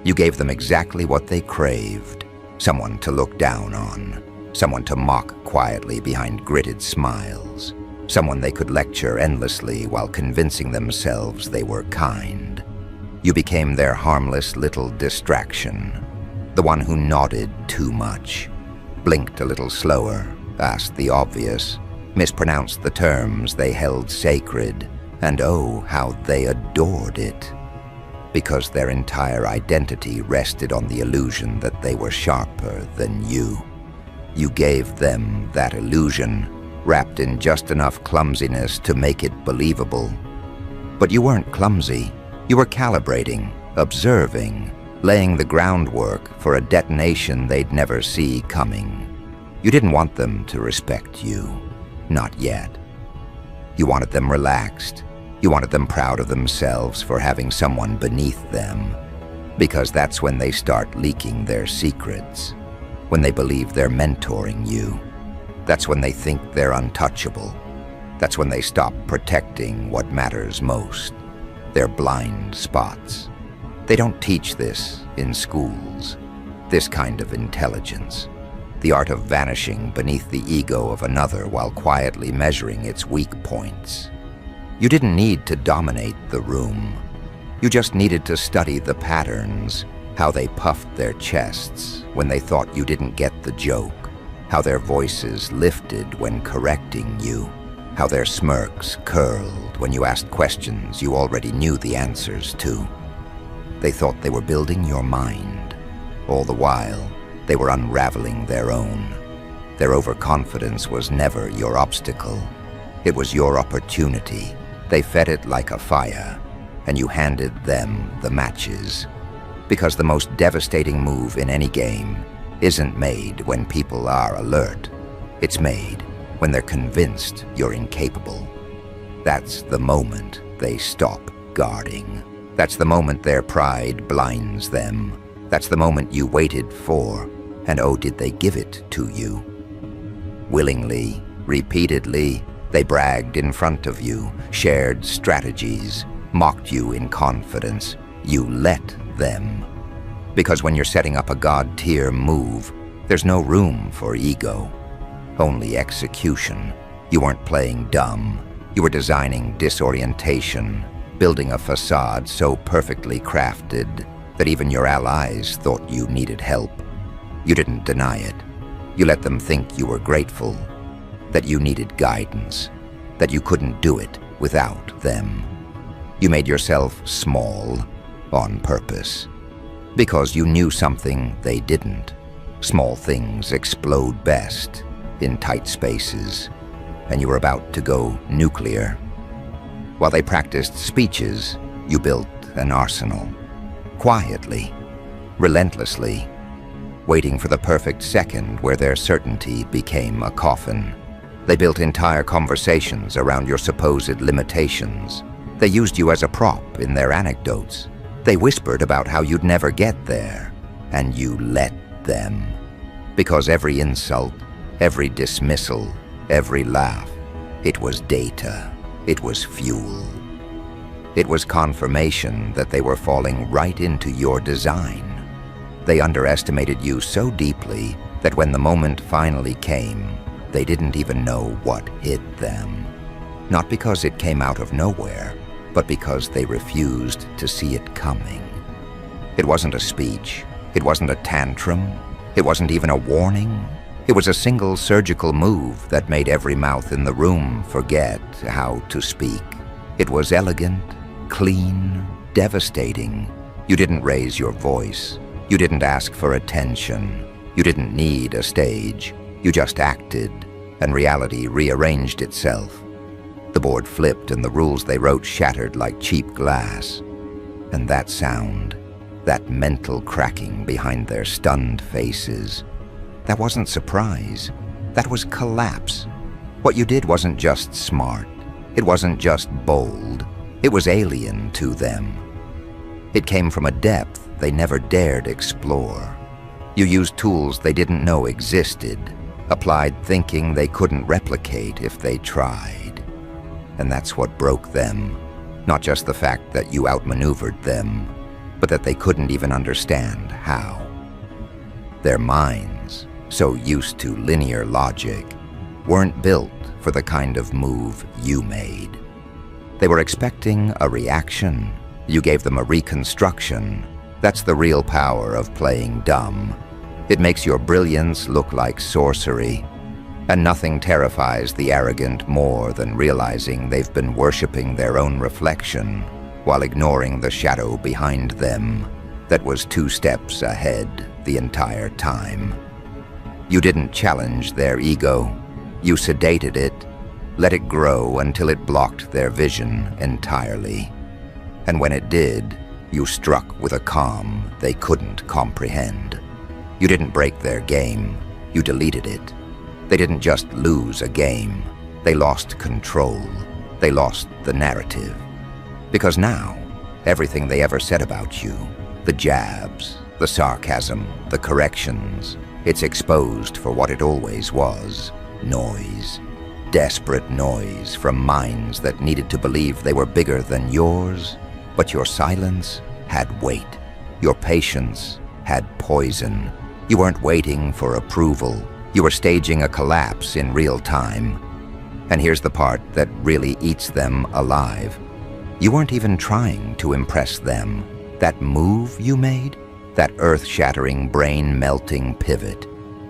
You gave them exactly what they craved: someone to look down on, someone to mock quietly behind gritted smiles, someone they could lecture endlessly while convincing themselves they were kind. You became their harmless little distraction, the one who nodded too much, blinked a little slower, asked the obvious, mispronounced the terms they held sacred, and oh, how they adored it. Because their entire identity rested on the illusion that they were sharper than you. You gave them that illusion, wrapped in just enough clumsiness to make it believable. But you weren't clumsy. You were calibrating, observing, laying the groundwork for a detonation they'd never see coming. You didn't want them to respect you. Not yet. You wanted them relaxed. You wanted them proud of themselves for having someone beneath them. Because that's when they start leaking their secrets. When they believe they're mentoring you. That's when they think they're untouchable. That's when they stop protecting what matters most. Their blind spots. They don't teach this in schools. This kind of intelligence. The art of vanishing beneath the ego of another while quietly measuring its weak points. You didn't need to dominate the room. You just needed to study the patterns, how they puffed their chests when they thought you didn't get the joke, how their voices lifted when correcting you, how their smirks curled when you asked questions you already knew the answers to. They thought they were building your mind. All the while, they were unraveling their own. Their overconfidence was never your obstacle. It was your opportunity. They fed it like a fire, and you handed them the matches. Because the most devastating move in any game isn't made when people are alert. It's made when they're convinced you're incapable. That's the moment they stop guarding. That's the moment their pride blinds them. That's the moment you waited for, and oh, did they give it to you? Willingly, repeatedly, they bragged in front of you, shared strategies, mocked you in confidence. You let them. Because when you're setting up a God-tier move, there's no room for ego, only execution. You weren't playing dumb. You were designing disorientation, building a facade so perfectly crafted that even your allies thought you needed help. You didn't deny it. You let them think you were grateful, that you needed guidance, that you couldn't do it without them. You made yourself small on purpose, because you knew something they didn't. Small things explode best in tight spaces, and you were about to go nuclear. While they practiced speeches, you built an arsenal. Quietly, relentlessly, waiting for the perfect second where their certainty became a coffin. They built entire conversations around your supposed limitations. They used you as a prop in their anecdotes. They whispered about how you'd never get there, and you let them. Because every insult, every dismissal, every laugh, it was data, it was fuel. It was confirmation that they were falling right into your design. They underestimated you so deeply that when the moment finally came, they didn't even know what hit them. Not because it came out of nowhere, but because they refused to see it coming. It wasn't a speech. It wasn't a tantrum. It wasn't even a warning. It was a single surgical move that made every mouth in the room forget how to speak. It was elegant, clean, devastating. You didn't raise your voice. You didn't ask for attention. You didn't need a stage. You just acted, and reality rearranged itself. The board flipped and the rules they wrote shattered like cheap glass. And that sound, that mental cracking behind their stunned faces, that wasn't surprise. That was collapse. What you did wasn't just smart. It wasn't just bold. It was alien to them. It came from a depth they never dared explore. You used tools they didn't know existed, applied thinking they couldn't replicate if they tried. And that's what broke them. Not just the fact that you outmaneuvered them, but that they couldn't even understand how. Their minds, so used to linear logic, weren't built for the kind of move you made. They were expecting a reaction. You gave them a reconstruction. That's the real power of playing dumb. It makes your brilliance look like sorcery, and nothing terrifies the arrogant more than realizing they've been worshiping their own reflection while ignoring the shadow behind them that was 2 steps ahead the entire time. You didn't challenge their ego. You sedated it, let it grow until it blocked their vision entirely. And when it did, you struck with a calm they couldn't comprehend. You didn't break their game, you deleted it. They didn't just lose a game, they lost control. They lost the narrative. Because now, everything they ever said about you, the jabs, the sarcasm, the corrections, it's exposed for what it always was: noise. Desperate noise from minds that needed to believe they were bigger than yours. But your silence had weight. Your patience had poison. You weren't waiting for approval. You were staging a collapse in real time. And here's the part that really eats them alive. You weren't even trying to impress them. That move you made, that earth-shattering, brain-melting pivot,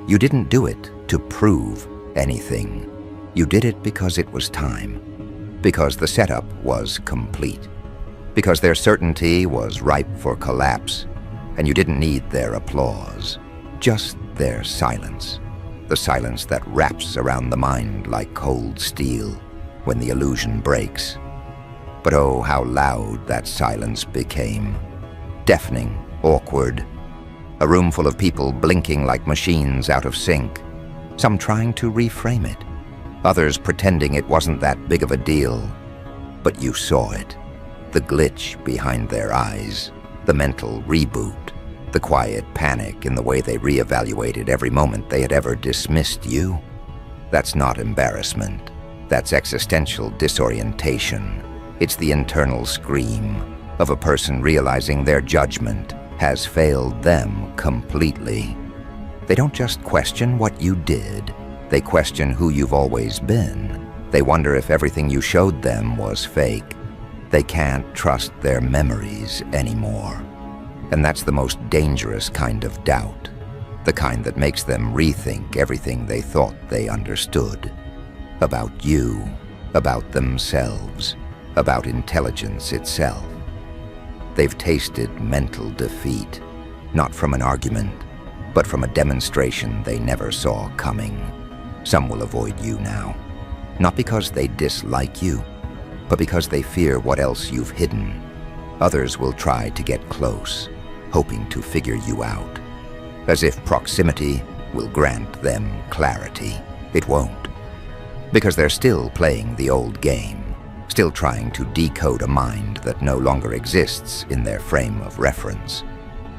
you didn't do it to prove anything. You did it because it was time. Because the setup was complete. Because their certainty was ripe for collapse, and you didn't need their applause. Just their silence. The silence that wraps around the mind like cold steel when the illusion breaks. But oh, how loud that silence became. Deafening, awkward. A room full of people blinking like machines out of sync. Some trying to reframe it. Others pretending it wasn't that big of a deal. But you saw it. The glitch behind their eyes. The mental reboot. The quiet panic in the way they reevaluated every moment they had ever dismissed you. That's not embarrassment. That's existential disorientation. It's the internal scream of a person realizing their judgment has failed them completely. They don't just question what you did. They question who you've always been. They wonder if everything you showed them was fake. They can't trust their memories anymore. And that's the most dangerous kind of doubt. The kind that makes them rethink everything they thought they understood. About you, about themselves, about intelligence itself. They've tasted mental defeat, not from an argument, but from a demonstration they never saw coming. Some will avoid you now, not because they dislike you, but because they fear what else you've hidden. Others will try to get close, hoping to figure you out, as if proximity will grant them clarity. It won't, because they're still playing the old game, still trying to decode a mind that no longer exists in their frame of reference.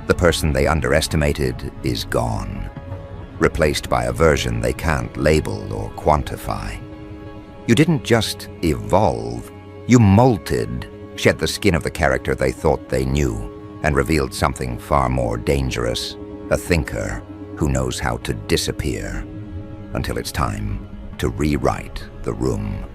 The person they underestimated is gone, replaced by a version they can't label or quantify. You didn't just evolve, you molted, shed the skin of the character they thought they knew, and revealed something far more dangerous, a thinker who knows how to disappear until it's time to rewrite the room.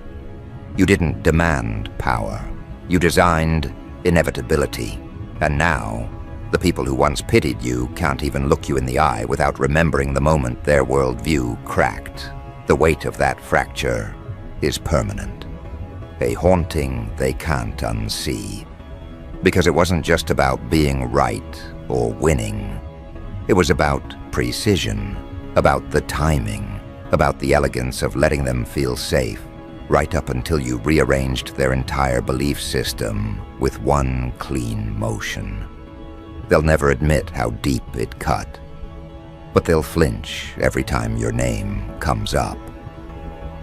You didn't demand power, you designed inevitability, and now the people who once pitied you can't even look you in the eye without remembering the moment their worldview cracked. The weight of that fracture is permanent, a haunting they can't unsee. Because it wasn't just about being right or winning. It was about precision, about the timing, about the elegance of letting them feel safe, right up until you rearranged their entire belief system with one clean motion. They'll never admit how deep it cut, but they'll flinch every time your name comes up.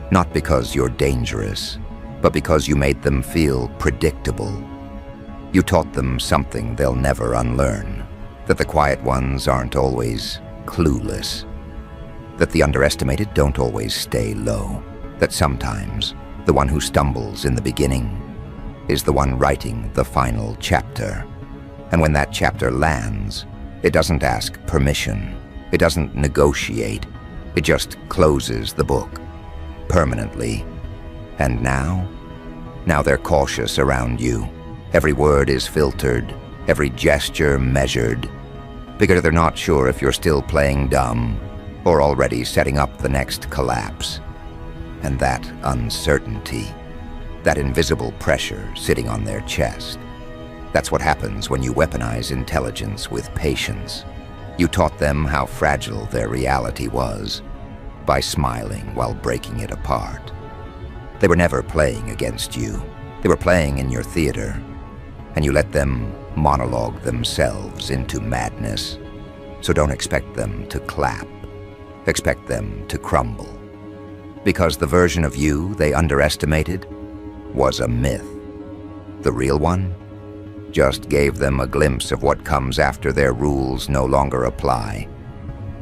Not because you're dangerous, but because you made them feel predictable. You taught them something they'll never unlearn, that the quiet ones aren't always clueless, that the underestimated don't always stay low, that sometimes the one who stumbles in the beginning is the one writing the final chapter. And when that chapter lands, it doesn't ask permission. It doesn't negotiate. It just closes the book. Permanently. And now? Now they're cautious around you. Every word is filtered, every gesture measured, because they're not sure if you're still playing dumb or already setting up the next collapse. And that uncertainty, that invisible pressure sitting on their chest, that's what happens when you weaponize intelligence with patience. You taught them how fragile their reality was by smiling while breaking it apart. They were never playing against you. They were playing in your theater, and you let them monologue themselves into madness. So don't expect them to clap. Expect them to crumble. Because the version of you they underestimated was a myth. The real one just gave them a glimpse of what comes after their rules no longer apply.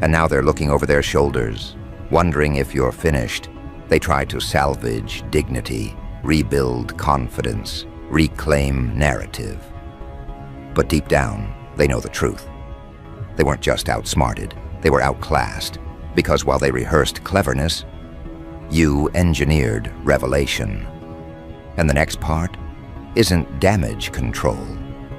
And now they're looking over their shoulders, wondering if you're finished. They try to salvage dignity, rebuild confidence, reclaim narrative. But deep down, they know the truth. They weren't just outsmarted, they were outclassed, because while they rehearsed cleverness, you engineered revelation. And the next part isn't damage control,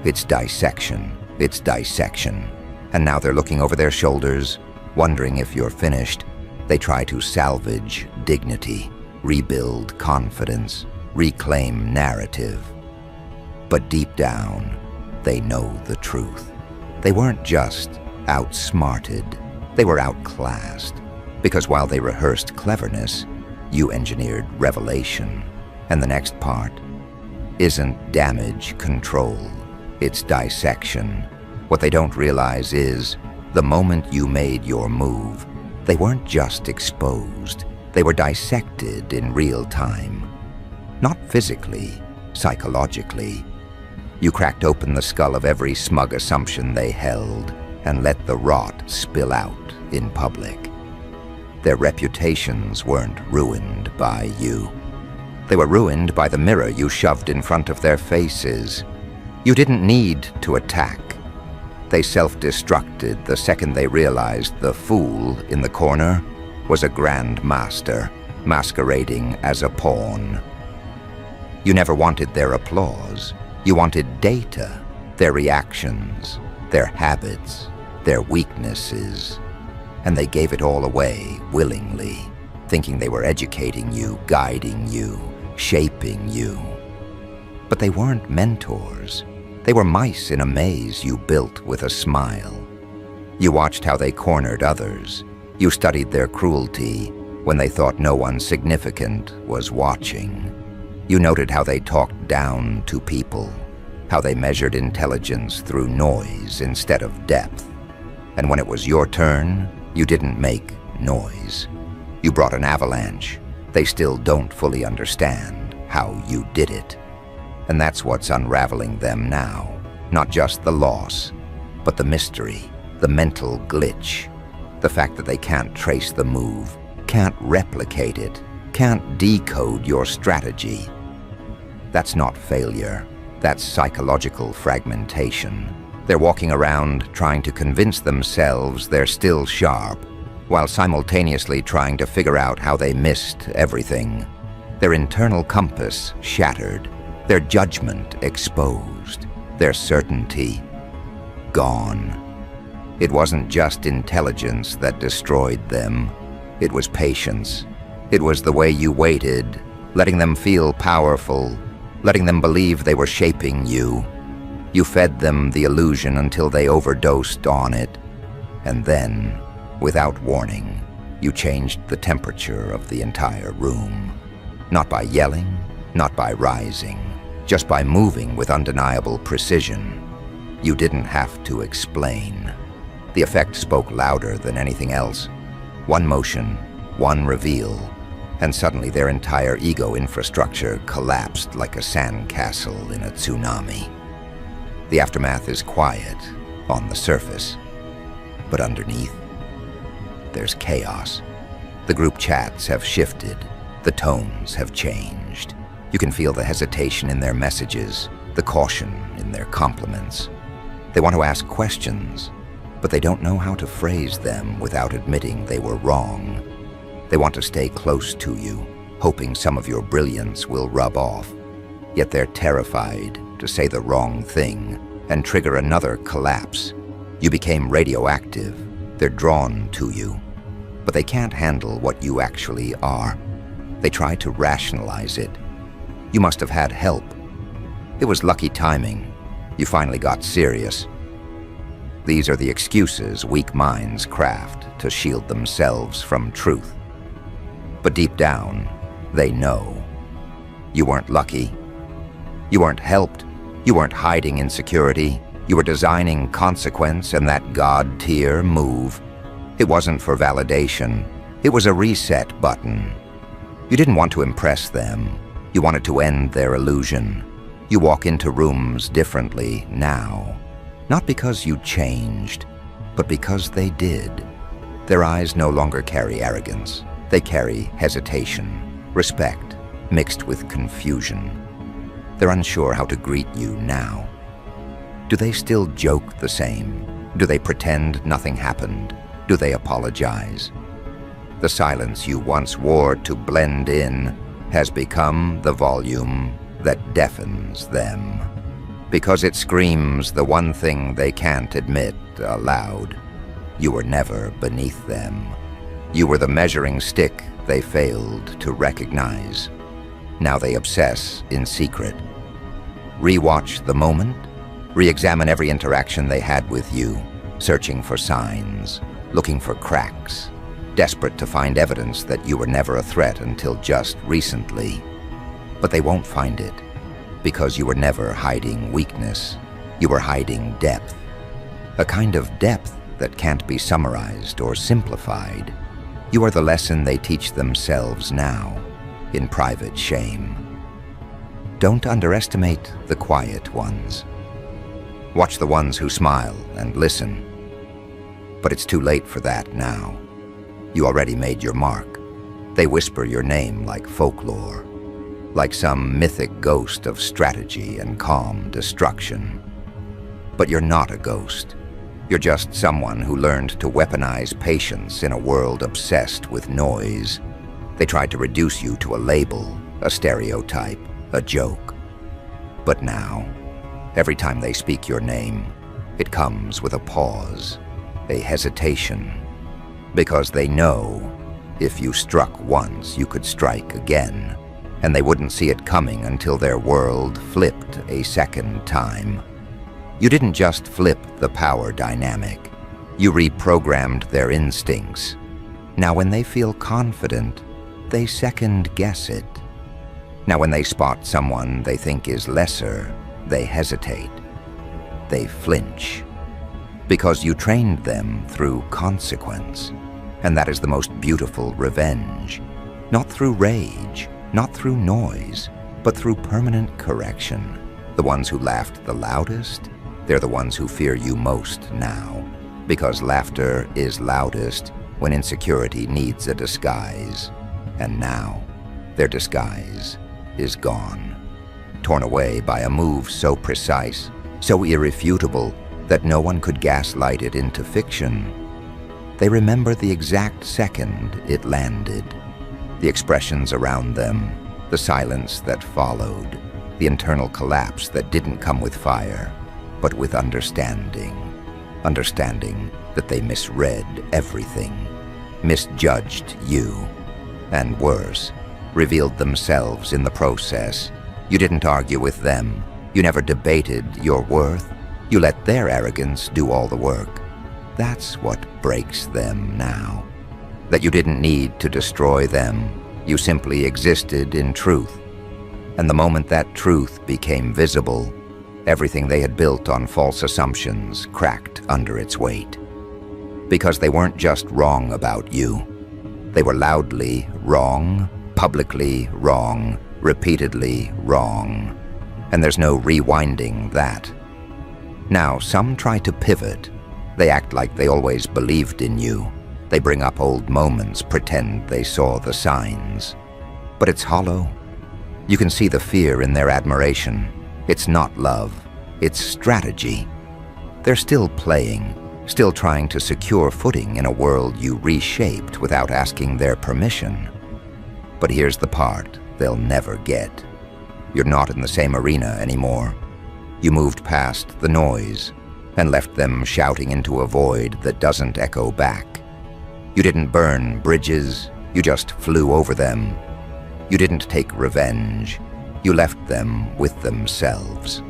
it's dissection, it's dissection. And now they're looking over their shoulders, wondering if you're finished. They try to salvage dignity, rebuild confidence, reclaim narrative. But deep down, they know the truth. They weren't just outsmarted, they were outclassed. Because while they rehearsed cleverness, you engineered revelation. And the next part isn't damage control, it's dissection. What they don't realize is, the moment you made your move, they weren't just exposed, they were dissected in real time. Not physically, psychologically. You cracked open the skull of every smug assumption they held and let the rot spill out in public. Their reputations weren't ruined by you. They were ruined by the mirror you shoved in front of their faces. You didn't need to attack. They self-destructed the second they realized the fool in the corner was a grand master masquerading as a pawn. You never wanted their applause. You wanted data, their reactions, their habits, their weaknesses. And they gave it all away willingly, thinking they were educating you, guiding you, shaping you. But they weren't mentors. They were mice in a maze you built with a smile. You watched how they cornered others. You studied their cruelty when they thought no one significant was watching. You noted how they talked down to people, how they measured intelligence through noise instead of depth. And when it was your turn, you didn't make noise. You brought an avalanche. They still don't fully understand how you did it. And that's what's unraveling them now. Not just the loss, but the mystery, the mental glitch, the fact that they can't trace the move, can't replicate it, can't decode your strategy. That's not failure. That's psychological fragmentation. They're walking around trying to convince themselves they're still sharp, while simultaneously trying to figure out how they missed everything. Their internal compass shattered, their judgment exposed, their certainty gone. It wasn't just intelligence that destroyed them. It was patience. It was the way you waited, letting them feel powerful, letting them believe they were shaping you. You fed them the illusion until they overdosed on it. And then, without warning, you changed the temperature of the entire room. Not by yelling, not by rising, just by moving with undeniable precision. You didn't have to explain. The effect spoke louder than anything else. One motion, one reveal, and suddenly their entire ego infrastructure collapsed like a sandcastle in a tsunami. The aftermath is quiet on the surface, but underneath, there's chaos. The group chats have shifted, the tones have changed. You can feel the hesitation in their messages, the caution in their compliments. They want to ask questions, but they don't know how to phrase them without admitting they were wrong. They want to stay close to you, hoping some of your brilliance will rub off. Yet they're terrified to say the wrong thing and trigger another collapse. You became radioactive. They're drawn to you, but they can't handle what you actually are. They try to rationalize it. You must have had help. It was lucky timing. You finally got serious. These are the excuses weak minds craft to shield themselves from truth. But deep down, they know. You weren't lucky. You weren't helped. You weren't hiding insecurity. You were designing consequence and that God-tier move. It wasn't for validation. It was a reset button. You didn't want to impress them. You wanted to end their illusion. You walk into rooms differently now. Not because you changed, but because they did. Their eyes no longer carry arrogance. They carry hesitation, respect, mixed with confusion. They're unsure how to greet you now. Do they still joke the same? Do they pretend nothing happened? Do they apologize? The silence you once wore to blend in has become the volume that deafens them. Because it screams the one thing they can't admit aloud. You were never beneath them. You were the measuring stick they failed to recognize. Now they obsess in secret. Rewatch the moment. Re-examine every interaction they had with you, searching for signs, looking for cracks, desperate to find evidence that you were never a threat until just recently. But they won't find it, because you were never hiding weakness. You were hiding depth. A kind of depth that can't be summarized or simplified. You are the lesson they teach themselves now, in private shame. Don't underestimate the quiet ones. Watch the ones who smile and listen. But it's too late for that now. You already made your mark. They whisper your name like folklore, like some mythic ghost of strategy and calm destruction. But you're not a ghost. You're just someone who learned to weaponize patience in a world obsessed with noise. They tried to reduce you to a label, a stereotype, a joke. But now, every time they speak your name, it comes with a pause, a hesitation. Because they know, if you struck once, you could strike again, and they wouldn't see it coming until their world flipped a second time. You didn't just flip the power dynamic. You reprogrammed their instincts. Now when they feel confident, they second-guess it. Now when they spot someone they think is lesser, they hesitate. They flinch. Because you trained them through consequence. And that is the most beautiful revenge. Not through rage, not through noise, but through permanent correction. The ones who laughed the loudest, they're the ones who fear you most now. Because laughter is loudest when insecurity needs a disguise. And now, their disguise is gone. Torn away by a move so precise, so irrefutable, that no one could gaslight it into fiction. They remember the exact second it landed, the expressions around them, the silence that followed, the internal collapse that didn't come with fire, but with understanding. Understanding that they misread everything, misjudged you, and worse, revealed themselves in the process. You didn't argue with them. You never debated your worth. You let their arrogance do all the work. That's what breaks them now. That you didn't need to destroy them. You simply existed in truth. And the moment that truth became visible, everything they had built on false assumptions cracked under its weight. Because they weren't just wrong about you. They were loudly wrong, publicly wrong, repeatedly wrong. And there's no rewinding that. Now, some try to pivot. They act like they always believed in you. They bring up old moments, pretend they saw the signs. But it's hollow. You can see the fear in their admiration. It's not love. It's strategy. They're still playing, still trying to secure footing in a world you reshaped without asking their permission. But here's the part they'll never get. You're not in the same arena anymore. You moved past the noise and left them shouting into a void that doesn't echo back. You didn't burn bridges, you just flew over them. You didn't take revenge, you left them with themselves.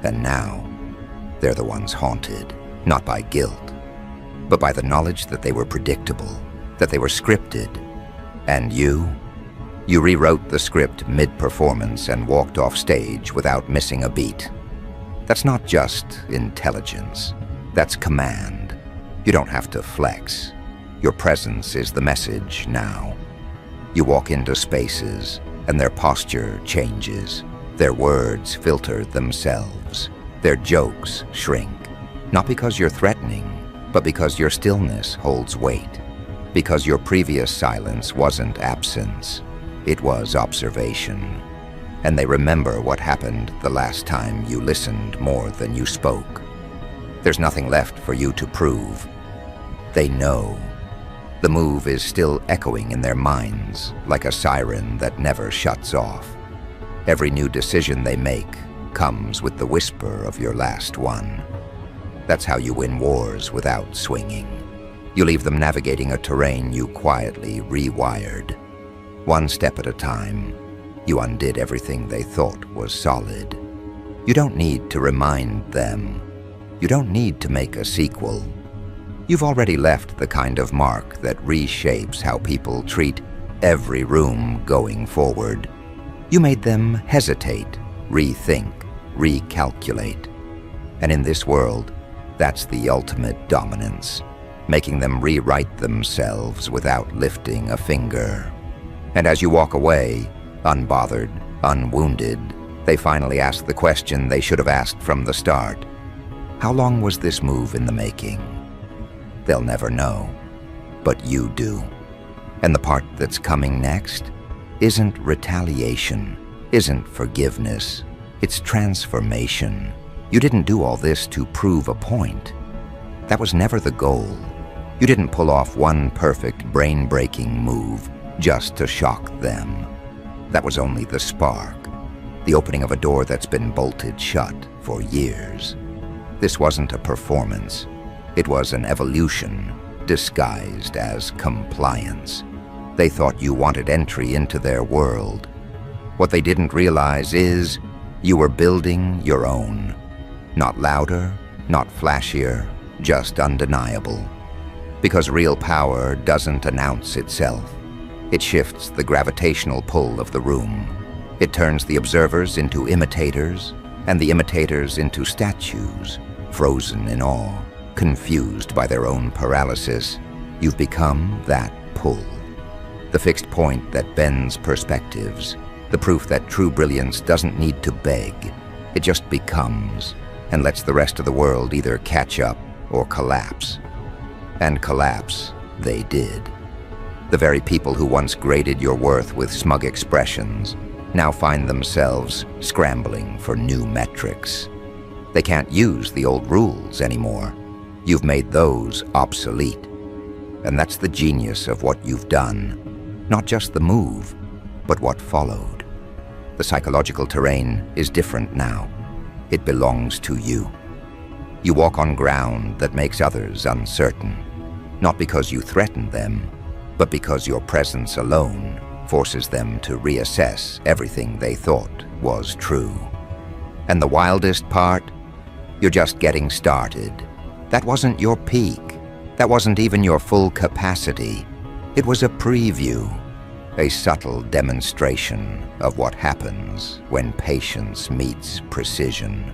And now, they're the ones haunted, not by guilt, but by the knowledge that they were predictable, that they were scripted. And you rewrote the script mid-performance and walked off stage without missing a beat. That's not just intelligence, that's command. You don't have to flex. Your presence is the message now. You walk into spaces, and their posture changes. Their words filter themselves. Their jokes shrink. Not because you're threatening, but because your stillness holds weight. Because your previous silence wasn't absence, it was observation. And they remember what happened the last time you listened more than you spoke. There's nothing left for you to prove. They know. The move is still echoing in their minds, like a siren that never shuts off. Every new decision they make comes with the whisper of your last one. That's how you win wars without swinging. You leave them navigating a terrain you quietly rewired. One step at a time, you undid everything they thought was solid. You don't need to remind them. You don't need to make a sequel. You've already left the kind of mark that reshapes how people treat every room going forward. You made them hesitate, rethink, recalculate. And in this world, that's the ultimate dominance, making them rewrite themselves without lifting a finger. And as you walk away, unbothered, unwounded, they finally ask the question they should have asked from the start. How long was this move in the making? They'll never know, but you do. And the part that's coming next isn't retaliation, isn't forgiveness, it's transformation. You didn't do all this to prove a point. That was never the goal. You didn't pull off one perfect brain-breaking move just to shock them. That was only the spark, the opening of a door that's been bolted shut for years. This wasn't a performance. It was an evolution disguised as compliance. They thought you wanted entry into their world. What they didn't realize is you were building your own. Not louder, not flashier, just undeniable. Because real power doesn't announce itself. It shifts the gravitational pull of the room. It turns the observers into imitators, and the imitators into statues, frozen in awe. Confused by their own paralysis, you've become that pull. The fixed point that bends perspectives, the proof that true brilliance doesn't need to beg. It just becomes, and lets the rest of the world either catch up or collapse. And collapse they did. The very people who once graded your worth with smug expressions now find themselves scrambling for new metrics. They can't use the old rules anymore. You've made those obsolete. And that's the genius of what you've done. Not just the move, but what followed. The psychological terrain is different now. It belongs to you. You walk on ground that makes others uncertain. Not because you threaten them, but because your presence alone forces them to reassess everything they thought was true. And the wildest part? You're just getting started. That wasn't your peak. That wasn't even your full capacity. It was a preview, a subtle demonstration of what happens when patience meets precision.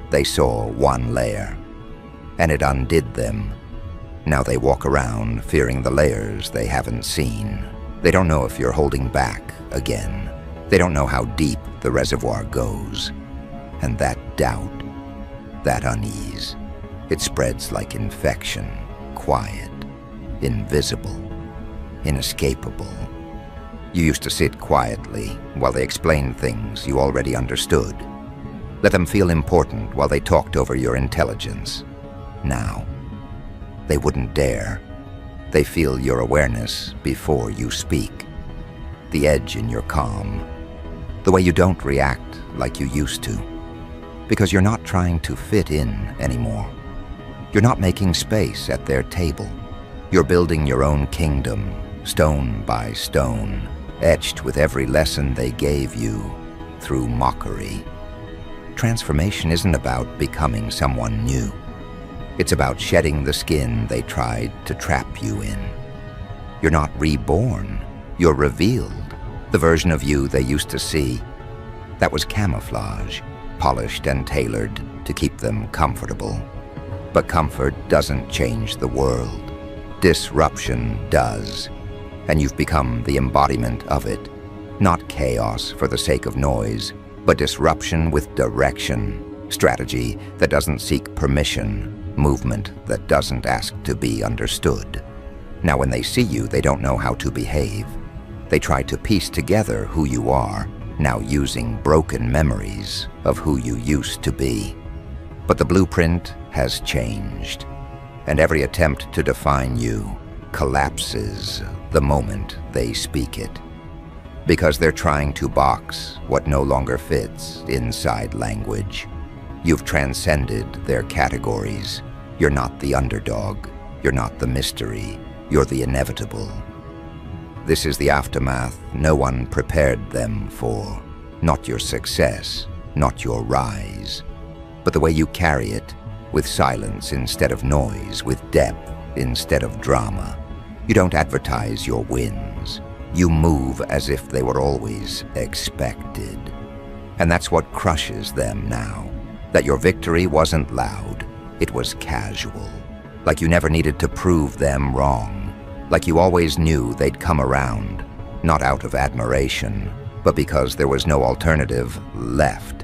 They saw one layer, and it undid them. Now they walk around fearing the layers they haven't seen. They don't know if you're holding back again. They don't know how deep the reservoir goes. And that doubt, that unease, it spreads like infection, quiet, invisible, inescapable. You used to sit quietly while they explained things you already understood. Let them feel important while they talked over your intelligence. now. They wouldn't dare. They feel your awareness before you speak. The edge in your calm. The way you don't react like you used to. Because you're not trying to fit in anymore. You're not making space at their table. You're building your own kingdom, stone by stone, etched with every lesson they gave you through mockery. Transformation isn't about becoming someone new. It's about shedding the skin they tried to trap you in. You're not reborn. You're revealed. The version of you they used to see. That was camouflage, polished and tailored to keep them comfortable. But comfort doesn't change the world. Disruption does. And you've become the embodiment of it. Not chaos for the sake of noise, but disruption with direction, strategy that doesn't seek permission, movement that doesn't ask to be understood. Now when they see you, they don't know how to behave. They try to piece together who you are, now using broken memories of who you used to be. But the blueprint has changed, and every attempt to define you collapses the moment they speak it. Because they're trying to box what no longer fits inside language. You've transcended their categories. You're not the underdog. You're not the mystery. You're the inevitable. This is the aftermath no one prepared them for. Not your success, not your rise, but the way you carry it, with silence instead of noise, with depth instead of drama. You don't advertise your wins. You move as if they were always expected. And that's what crushes them now. That your victory wasn't loud, it was casual. Like you never needed to prove them wrong. Like you always knew they'd come around, not out of admiration, but because there was no alternative left.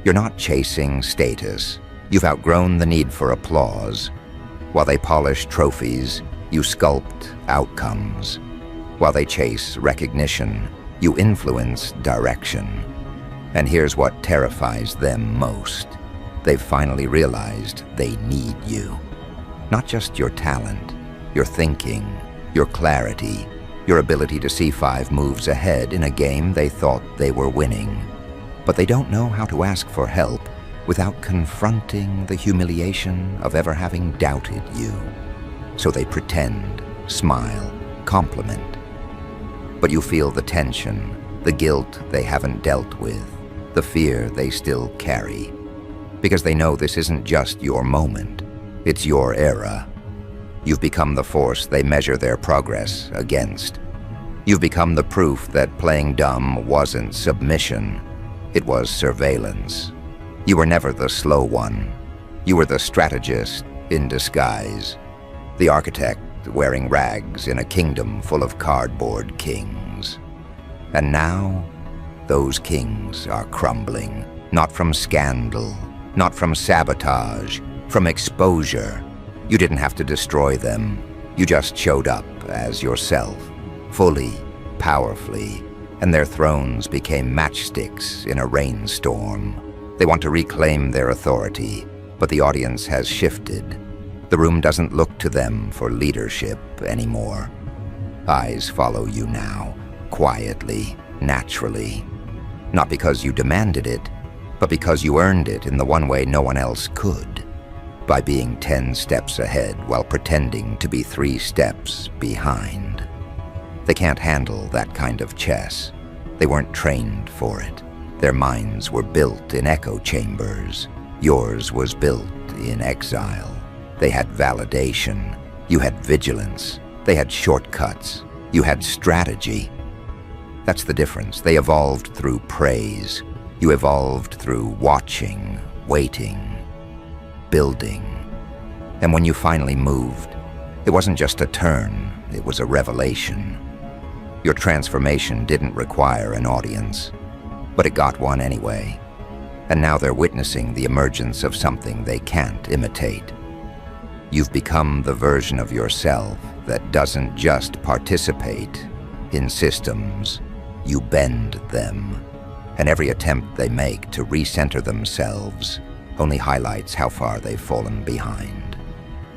You're not chasing status. You've outgrown the need for applause. While they polish trophies, you sculpt outcomes. While they chase recognition, you influence direction. And here's what terrifies them most. They've finally realized they need you. Not just your talent, your thinking, your clarity, your ability to see 5 moves ahead in a game they thought they were winning. But they don't know how to ask for help without confronting the humiliation of ever having doubted you. So they pretend, smile, compliment. But you feel the tension, the guilt they haven't dealt with, the fear they still carry. Because they know this isn't just your moment, it's your era. You've become the force they measure their progress against. You've become the proof that playing dumb wasn't submission, it was surveillance. You were never the slow one. You were the strategist in disguise, the architect wearing rags in a kingdom full of cardboard kings. And now, those kings are crumbling, not from scandal, not from sabotage, from exposure. You didn't have to destroy them. You just showed up as yourself, fully, powerfully, and their thrones became matchsticks in a rainstorm. They want to reclaim their authority, but the audience has shifted. The room doesn't look to them for leadership anymore. Eyes follow you now, quietly, naturally. Not because you demanded it, but because you earned it in the one way no one else could. By being 10 steps ahead while pretending to be 3 steps behind. They can't handle that kind of chess. They weren't trained for it. Their minds were built in echo chambers. Yours was built in exile. They had validation. You had vigilance. They had shortcuts. You had strategy. That's the difference. They evolved through praise. You evolved through watching, waiting, building. And when you finally moved, it wasn't just a turn, it was a revelation. Your transformation didn't require an audience, but it got one anyway. And now they're witnessing the emergence of something they can't imitate. You've become the version of yourself that doesn't just participate in systems, you bend them. And every attempt they make to recenter themselves only highlights how far they've fallen behind.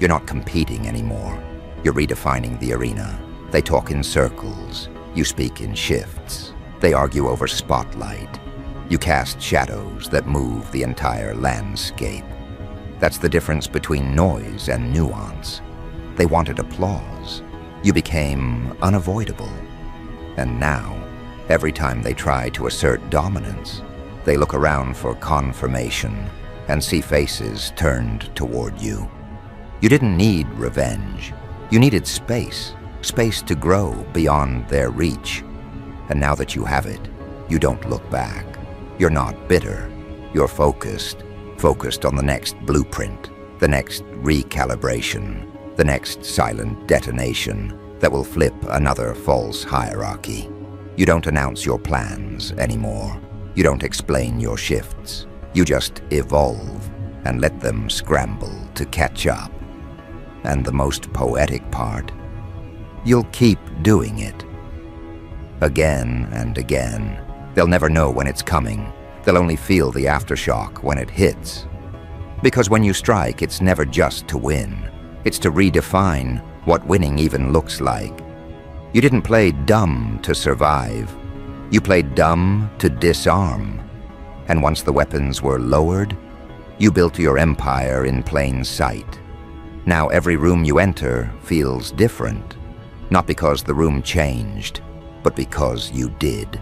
You're not competing anymore. You're redefining the arena. They talk in circles. You speak in shifts. They argue over spotlight. You cast shadows that move the entire landscape. That's the difference between noise and nuance. They wanted applause. You became unavoidable. And now, every time they try to assert dominance, they look around for confirmation and see faces turned toward you. You didn't need revenge. You needed space to grow beyond their reach. And now that you have it, you don't look back. You're not bitter. You're focused on the next blueprint, the next recalibration, the next silent detonation that will flip another false hierarchy. You don't announce your plans anymore. You don't explain your shifts. You just evolve and let them scramble to catch up. And the most poetic part, you'll keep doing it. Again and again. They'll never know when it's coming. They'll only feel the aftershock when it hits. Because when you strike, it's never just to win. It's to redefine what winning even looks like. You didn't play dumb to survive. You played dumb to disarm. And once the weapons were lowered, you built your empire in plain sight. Now every room you enter feels different. Not because the room changed, but because you did.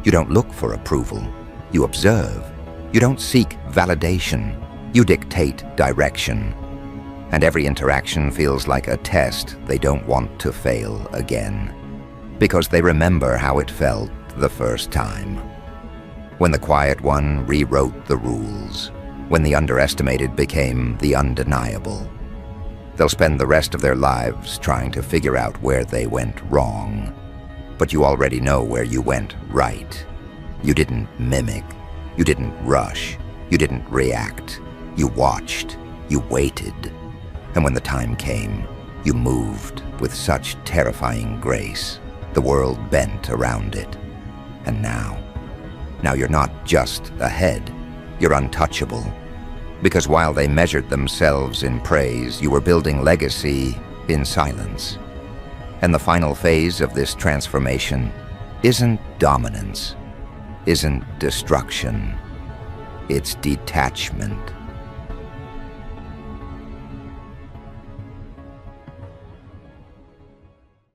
You don't look for approval. You observe. You don't seek validation. You dictate direction. And every interaction feels like a test they don't want to fail again. Because they remember how it felt the first time. When the quiet one rewrote the rules. When the underestimated became the undeniable. They'll spend the rest of their lives trying to figure out where they went wrong. But you already know where you went right. You didn't mimic. You didn't rush. You didn't react. You watched. You waited. And when the time came, you moved with such terrifying grace. The world bent around it. And now you're not just ahead. You're untouchable. Because while they measured themselves in praise, you were building legacy in silence. And the final phase of this transformation isn't dominance, isn't destruction. It's detachment.